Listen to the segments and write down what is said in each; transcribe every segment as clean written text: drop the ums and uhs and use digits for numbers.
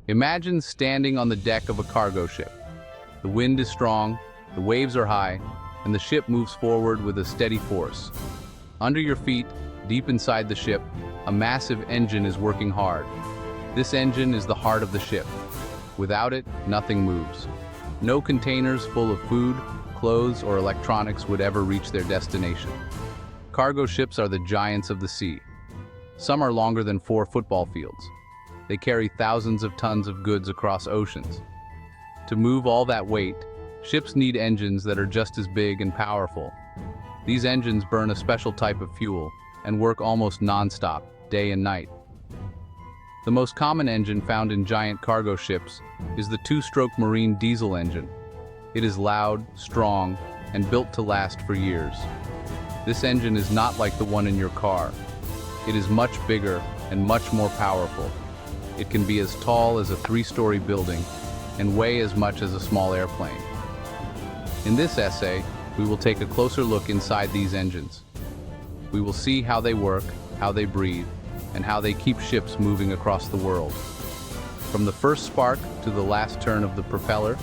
Imagine standing on the deck of a cargo ship. The wind is strong, the waves are high, and the ship moves forward with a steady force. Under your feet, deep inside the ship, a massive engine is working hard. This engine is the heart of the ship. Without it, nothing moves. No containers full of food, clothes, or electronics would ever reach their destination. Cargo ships are the giants of the sea. Some are longer than 4 football fields. They carry thousands of tons of goods across oceans. To move all that weight, ships need engines that are just as big and powerful. These engines burn a special type of fuel and work almost non-stop, day and night. The most common engine found in giant cargo ships is the 2-stroke marine diesel engine. It is loud, strong, and built to last for years. This engine is not like the one in your car. It is much bigger and much more powerful. It can be as tall as a 3-story building and weigh as much as a small airplane. In this essay, we will take a closer look inside these engines. We will see how they work, how they breathe, and how they keep ships moving across the world. From the first spark to the last turn of the propeller,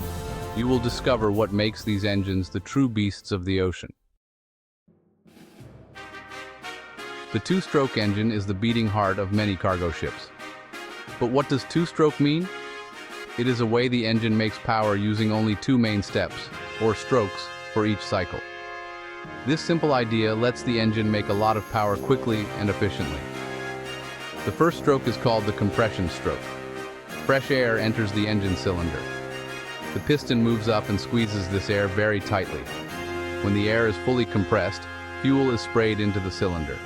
you will discover what makes these engines the true beasts of the ocean. The 2-stroke engine is the beating heart of many cargo ships. But what does 2-stroke mean? It is a way the engine makes power using only 2 main steps, or strokes, for each cycle. This simple idea lets the engine make a lot of power quickly and efficiently. The first stroke is called the compression stroke. Fresh air enters the engine cylinder. The piston moves up and squeezes this air very tightly. When the air is fully compressed, fuel is sprayed into the cylinder.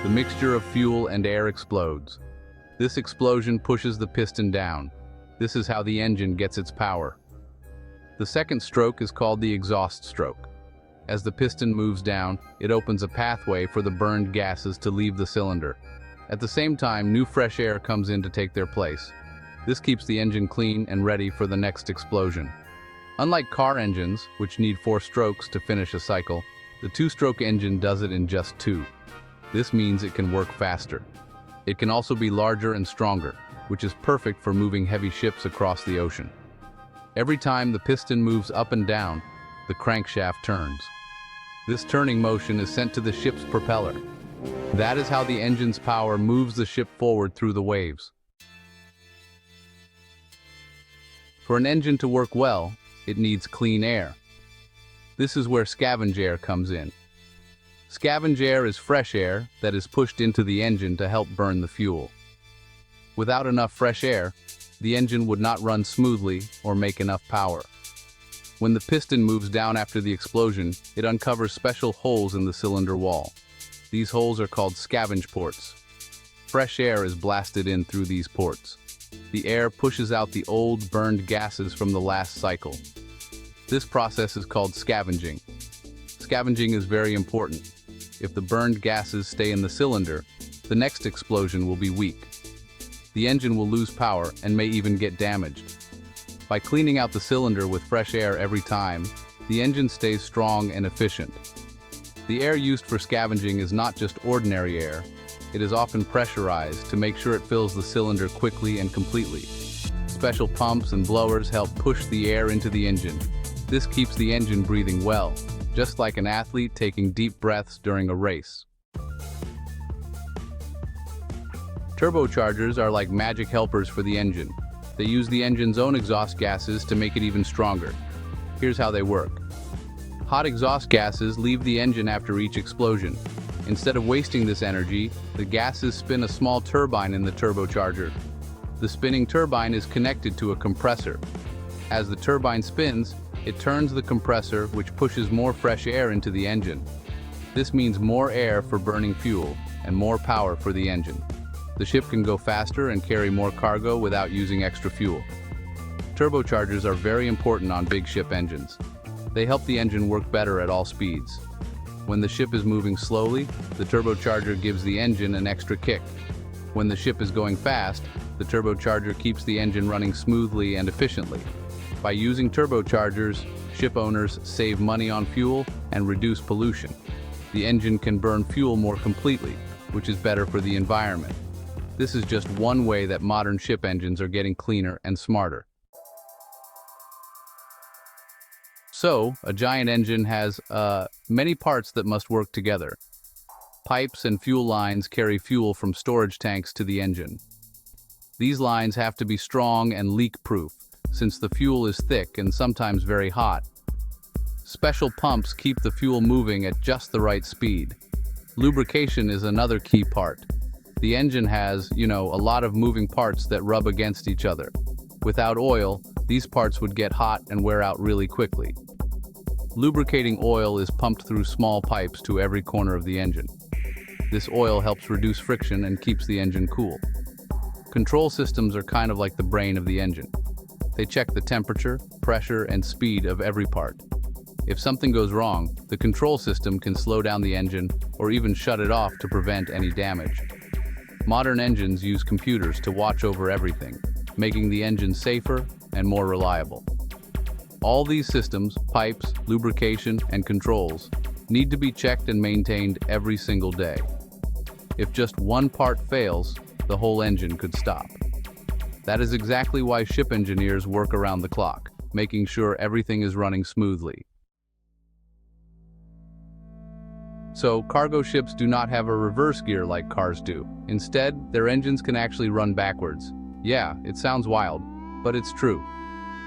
The mixture of fuel and air explodes. This explosion pushes the piston down. This is how the engine gets its power. The second stroke is called the exhaust stroke. As the piston moves down, it opens a pathway for the burned gases to leave the cylinder. At the same time, new fresh air comes in to take their place. This keeps the engine clean and ready for the next explosion. Unlike car engines, which need 4 strokes to finish a cycle, the 2-stroke engine does it in just 2. This means it can work faster. It can also be larger and stronger, which is perfect for moving heavy ships across the ocean. Every time the piston moves up and down, the crankshaft turns. This turning motion is sent to the ship's propeller. That is how the engine's power moves the ship forward through the waves. For an engine to work well, it needs clean air. This is where scavenge air comes in. Scavenge air is fresh air that is pushed into the engine to help burn the fuel. Without enough fresh air, the engine would not run smoothly or make enough power. When the piston moves down after the explosion, it uncovers special holes in the cylinder wall. These holes are called scavenge ports. Fresh air is blasted in through these ports. The air pushes out the old, burned gases from the last cycle. This process is called scavenging. Scavenging is very important. If the burned gases stay in the cylinder, the next explosion will be weak. The engine will lose power and may even get damaged. By cleaning out the cylinder with fresh air every time, the engine stays strong and efficient. The air used for scavenging is not just ordinary air. It is often pressurized to make sure it fills the cylinder quickly and completely. Special pumps and blowers help push the air into the engine. This keeps the engine breathing well, just like an athlete taking deep breaths during a race. Turbochargers are like magic helpers for the engine. They use the engine's own exhaust gases to make it even stronger. Here's how they work. Hot exhaust gases leave the engine after each explosion. Instead of wasting this energy, the gases spin a small turbine in the turbocharger. The spinning turbine is connected to a compressor. As the turbine spins, it turns the compressor, which pushes more fresh air into the engine. This means more air for burning fuel and more power for the engine. The ship can go faster and carry more cargo without using extra fuel. Turbochargers are very important on big ship engines. They help the engine work better at all speeds. When the ship is moving slowly, the turbocharger gives the engine an extra kick. When the ship is going fast, the turbocharger keeps the engine running smoothly and efficiently. By using turbochargers, ship owners save money on fuel and reduce pollution. The engine can burn fuel more completely, which is better for the environment. This is just one way that modern ship engines are getting cleaner and smarter. So, a giant engine has many parts that must work together. Pipes and fuel lines carry fuel from storage tanks to the engine. These lines have to be strong and leak-proof, since the fuel is thick and sometimes very hot. Special pumps keep the fuel moving at just the right speed. Lubrication is another key part. The engine has, a lot of moving parts that rub against each other. Without oil, these parts would get hot and wear out really quickly. Lubricating oil is pumped through small pipes to every corner of the engine. This oil helps reduce friction and keeps the engine cool. Control systems are kind of like the brain of the engine. They check the temperature, pressure, and speed of every part. If something goes wrong, the control system can slow down the engine or even shut it off to prevent any damage. Modern engines use computers to watch over everything, making the engine safer and more reliable. All these systems, pipes, lubrication, and controls, need to be checked and maintained every single day. If just one part fails, the whole engine could stop. That is exactly why ship engineers work around the clock, making sure everything is running smoothly. So, cargo ships do not have a reverse gear like cars do. Instead, their engines can actually run backwards. Yeah, it sounds wild, but it's true.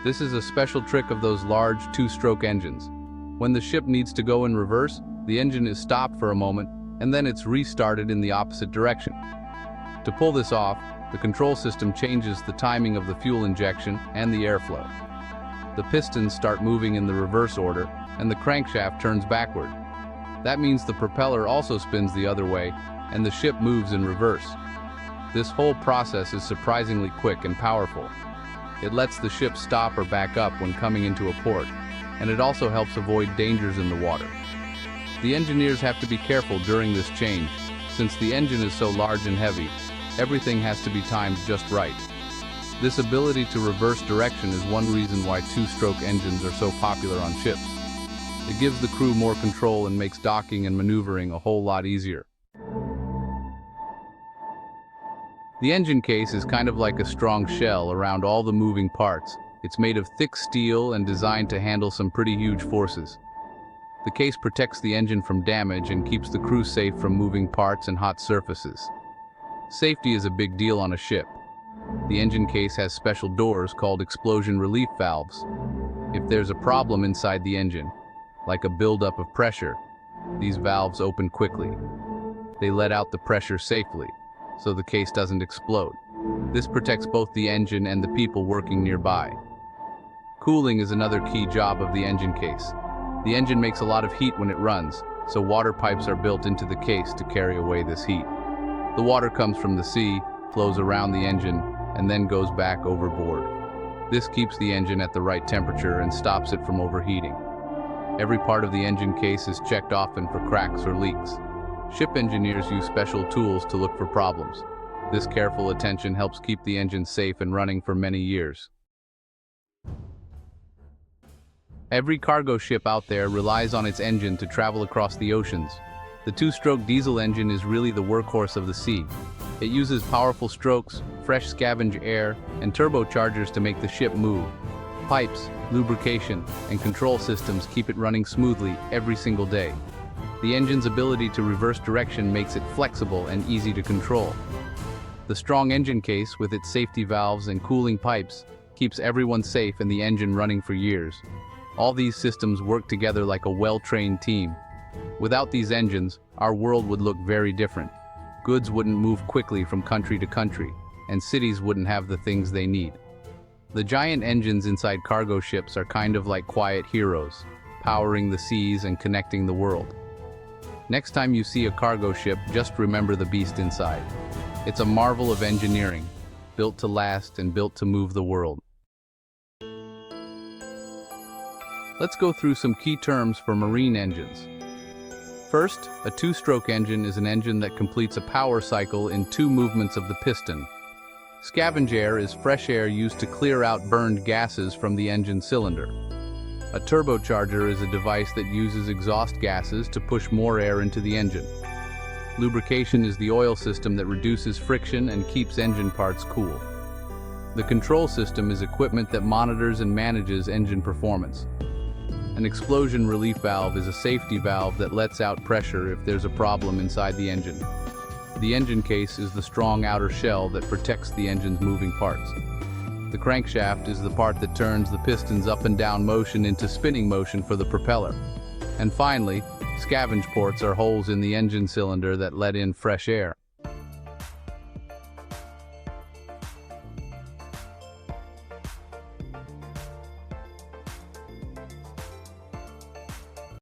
This is a special trick of those large two-stroke engines. When the ship needs to go in reverse, the engine is stopped for a moment, and then it's restarted in the opposite direction. To pull this off, the control system changes the timing of the fuel injection and the airflow. The pistons start moving in the reverse order, and the crankshaft turns backward. That means the propeller also spins the other way, and the ship moves in reverse. This whole process is surprisingly quick and powerful. It lets the ship stop or back up when coming into a port, and it also helps avoid dangers in the water. The engineers have to be careful during this change. Since the engine is so large and heavy, everything has to be timed just right. This ability to reverse direction is one reason why two-stroke engines are so popular on ships. It gives the crew more control and makes docking and maneuvering a whole lot easier. The engine case is kind of like a strong shell around all the moving parts. It's made of thick steel and designed to handle some pretty huge forces. The case protects the engine from damage and keeps the crew safe from moving parts and hot surfaces. Safety is a big deal on a ship. The engine case has special doors called explosion relief valves. If there's a problem inside the engine, like a buildup of pressure, these valves open quickly. They let out the pressure safely, so the case doesn't explode. This protects both the engine and the people working nearby. Cooling is another key job of the engine case. The engine makes a lot of heat when it runs, so water pipes are built into the case to carry away this heat. The water comes from the sea, flows around the engine, and then goes back overboard. This keeps the engine at the right temperature and stops it from overheating. Every part of the engine case is checked often for cracks or leaks. Ship engineers use special tools to look for problems. This careful attention helps keep the engine safe and running for many years. Every cargo ship out there relies on its engine to travel across the oceans. The two-stroke diesel engine is really the workhorse of the sea. It uses powerful strokes, fresh scavenge air, and turbochargers to make the ship move. Pipes, lubrication, and control systems keep it running smoothly every single day. The engine's ability to reverse direction makes it flexible and easy to control. The strong engine case, with its safety valves and cooling pipes, keeps everyone safe and the engine running for years. All these systems work together like a well-trained team. Without these engines, our world would look very different. Goods wouldn't move quickly from country to country, and cities wouldn't have the things they need. The giant engines inside cargo ships are kind of like quiet heroes, powering the seas and connecting the world. Next time you see a cargo ship, just remember the beast inside. It's a marvel of engineering, built to last and built to move the world. Let's go through some key terms for marine engines. First, a two-stroke engine is an engine that completes a power cycle in two movements of the piston. Scavenge air is fresh air used to clear out burned gases from the engine cylinder. A turbocharger is a device that uses exhaust gases to push more air into the engine. Lubrication is the oil system that reduces friction and keeps engine parts cool. The control system is equipment that monitors and manages engine performance. An explosion relief valve is a safety valve that lets out pressure if there's a problem inside the engine. The engine case is the strong outer shell that protects the engine's moving parts. The crankshaft is the part that turns the piston's up and down motion into spinning motion for the propeller. And finally, scavenge ports are holes in the engine cylinder that let in fresh air.